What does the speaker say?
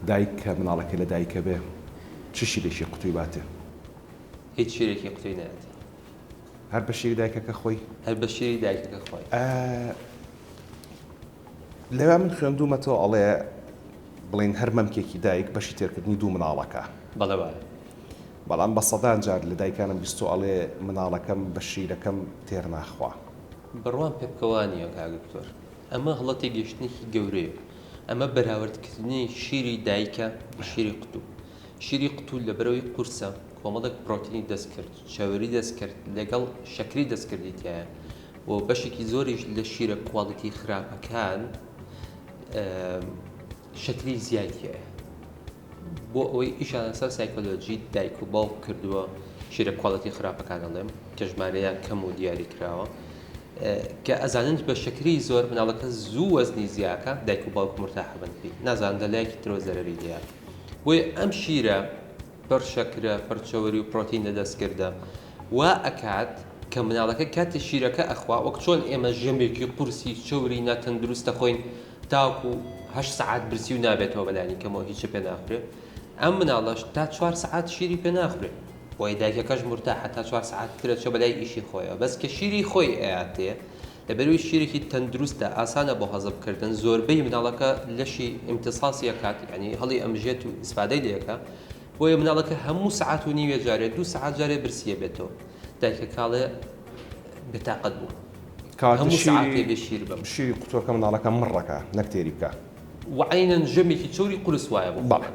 دایک کە مناڵەکە لە دایکە بێ چ شیرێکی قوتوی باتێ؟ هیچ شیرێکی قوتوی نایەت، هەر بە شیری دایکەکە خۆی؟ هەر بە شیری دایکەکە خۆی. لەوێ من خوێندومەتەوە ئەڵێ بڵێن هەر مەمکێکی دایک بەشی تێرکردنی دوو مناڵەکە. بەڵێ وایە. بەڵام بە سەدان جار لە دایکانم بیستۆ ئەڵێ مناڵەکەم بە شیرەکەم تێر ناخوا. بڕوان پێ بکەوانیە کاگدۆر، ئەمە هەڵەتی گەشتنێکی گەورەیە. ئەمە بەراوردکردنی شیری دایکە بە شیری قوتوو. شیری قوتوو لە بەرەوەی قورسە کۆمەڵێک پرۆتینی دەست کرد، چاوەری دەست کرد، لەگەڵ شەکری دەستکردی تایە و بەشێکی زۆریش لە شیرە کواڵیتی خراپەکان شەکری زیادیە. بۆ ئەوەی ئیشان لەسەر سایکۆلۆجی دایک و باوک کردووە شیرە کواڵەتی خراپەکان ئەڵێم کە ژمارەیان کەم و دیاری کراوە کە ئەزانن بە شەکری زۆر مناڵەکە زوو وەزنی زیاکە دایک و باوک مرتاح بن پێی نازان لەلایەکی ترۆ زەرەری لێیە. بۆیە ئەم شیرە پڕ شەکرە پڕچەوەری و پرۆتین لەدەستکردە وا ئەکات کە مناڵەکە کاتێ شیرەکە ئەخوا وەک چۆن ئێمە ژەمێکی قورسی چۆوری ناتەندروستە خۆین تاکو 8 سعات برسی و نابێتەوە بەلانی کەمەوە هیچ پێ ناخورێ. ئەم مناڵەش تا 4 سعات شیری پێ ناخورێ بۆی دایکەکەش مرتاحە تا 4 سعات ترە چۆ بەلای ئیشی خۆیەوە بەس کە شیری خۆی ئەیاتێ لەبەروی شیرێکی تەندروستە ئاسانە بۆ هەزمکردن زۆربەی مناڵەکە لەشی ئیمتیساسی ئەکات یعنی هەڵی ئەمژێت و ئیسفادەی لێەکە بۆیە مناڵەکە هەموو سعات و نیوێ جارێ 2 سعات جارێ برسیە بێتەوە دایکە کاڵێ بێتاقەت بوو هەموو سعات بێ شیر بم شیری قوتووەکە مناڵەکە مڕەکە نەک تێری بکە وعینەن ژەمێکی چۆری قورس وایە بوو. بەڵێ